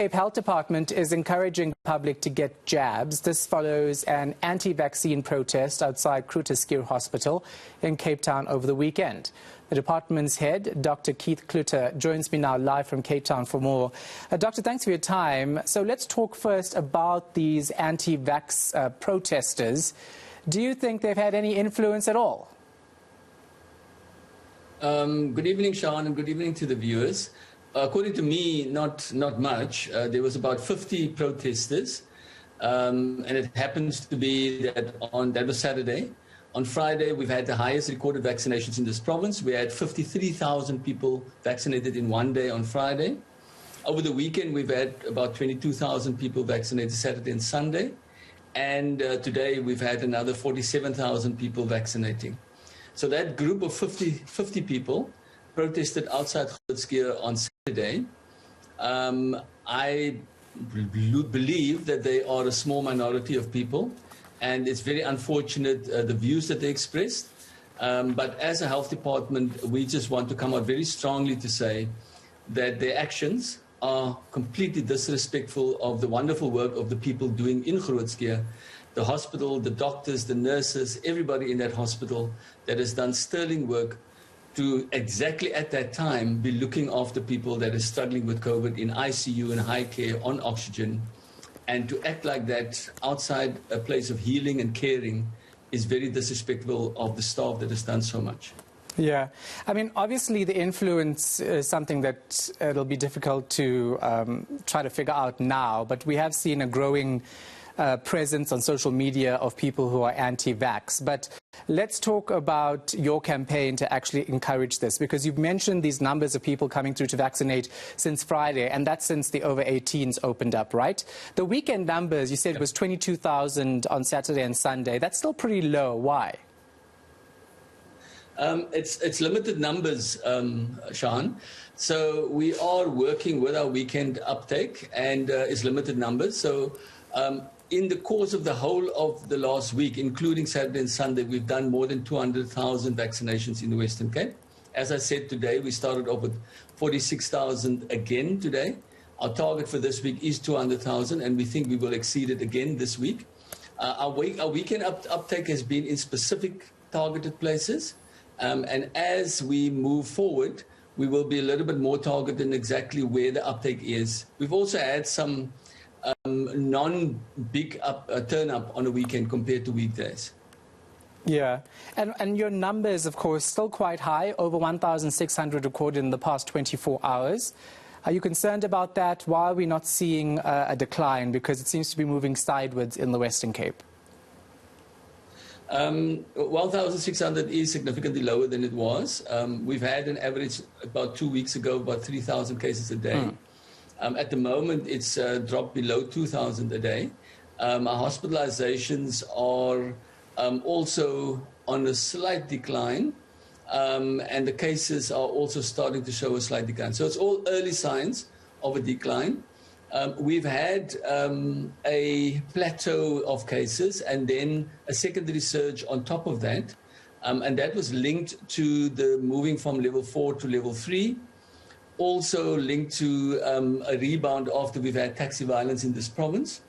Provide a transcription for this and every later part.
Cape Health Department is encouraging the public to get jabs. This follows an anti-vaccine protest outside Groote Schuur Hospital in Cape Town over the weekend. The department's head, Dr. Keith Cloete, joins me now live from Cape Town for more. Doctor, thanks for your time. So let's talk first about these anti-vax protesters. Do you think they've had any influence at all? Good evening, Shahan, and good evening to the viewers. According to me, not much. There was about 50 protesters, and it happens to be that that was Saturday. On Friday, we've had the highest recorded vaccinations in this province. We had 53,000 people vaccinated in one day on Friday. Over the weekend, we've had about 22,000 people vaccinated Saturday and Sunday. And today, we've had another 47,000 people vaccinating. So that group of 50 people protested outside Groote Schuur on Saturday. I believe that they are a small minority of people, and it's very unfortunate the views that they expressed. But as a health department, we just want to come out very strongly to say that their actions are completely disrespectful of the wonderful work of the people doing in Groote Schuur, the hospital, the doctors, the nurses, everybody in that hospital that has done sterling work to exactly at that time be looking after people that are struggling with COVID in ICU and high care on oxygen. And to act like that outside a place of healing and caring is very disrespectful of the staff that has done so much. Yeah, I mean, obviously the influence is something that it'll be difficult to try to figure out now, but we have seen a growing presence on social media of people who are anti-vax. But let's talk about your campaign to actually encourage this, because you've mentioned these numbers of people coming through to vaccinate since Friday, and that's since the over 18s opened up, right? The weekend numbers, you said it was 22,000 on Saturday and Sunday. That's still pretty low. Why? It's limited numbers, Shahan. So we are working with our weekend uptake, and it's limited numbers. So in the course of the whole of the last week, including Saturday and Sunday, we've done more than 200,000 vaccinations in the Western Cape. As I said today, we started off with 46,000 again today. Our target for this week is 200,000, and we think we will exceed it again this week. Our weekend uptake has been in specific targeted places. And as we move forward, we will be a little bit more targeted in exactly where the uptake is. We've also had some non-big turn-up on a weekend compared to weekdays. Yeah, and your numbers, of course, still quite high, over 1,600 recorded in the past 24 hours. Are you concerned about that? Why are we not seeing a decline? Because it seems to be moving sideways in the Western Cape. 1,600 is significantly lower than it was. We've had an average about 2 weeks ago, about 3,000 cases a day. At the moment, it's dropped below 2,000 a day. Our hospitalizations are also on a slight decline, and the cases are also starting to show a slight decline. So it's all early signs of a decline. We've had a plateau of cases and then a secondary surge on top of that, and that was linked to the moving from level 4 to level 3. Also linked to a rebound after we've had taxi violence in this province,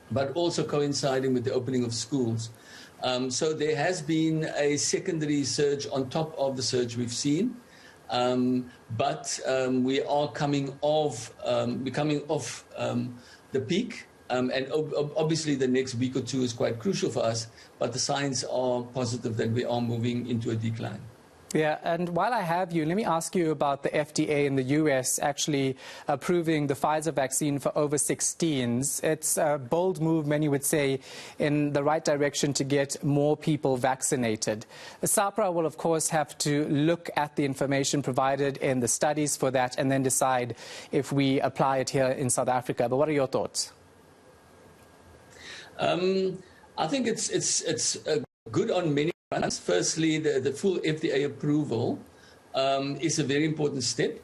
but also coinciding with the opening of schools. So there has been a secondary surge on top of the surge we've seen, but we are coming off the peak, and obviously the next week or two is quite crucial for us, but the signs are positive that we are moving into a decline. Yeah, and while I have you, let me ask you about the FDA in the US actually approving the Pfizer vaccine for over 16s. It's a bold move, many would say, in the right direction to get more people vaccinated. SAHPRA will, of course, have to look at the information provided in the studies for that and then decide if we apply it here in South Africa. But what are your thoughts? I think it's good on many fronts. Firstly, the full FDA approval is a very important step.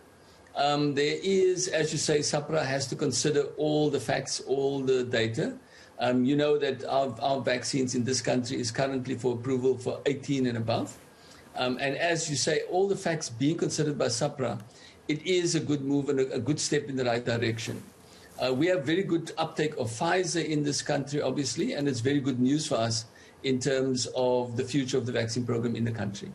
There is, as you say, SAHPRA has to consider all the facts, all the data. You know that our vaccines in this country is currently for approval for 18 and above. And as you say, all the facts being considered by SAHPRA, it is a good move and a good step in the right direction. We have very good uptake of Pfizer in this country, obviously, and it's very good news for us in terms of the future of the vaccine program in the country.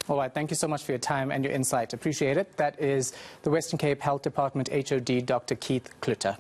All right, thank you so much for your time and your insight. Appreciate it. That is the Western Cape Health Department HOD, Dr. Keith Cloete.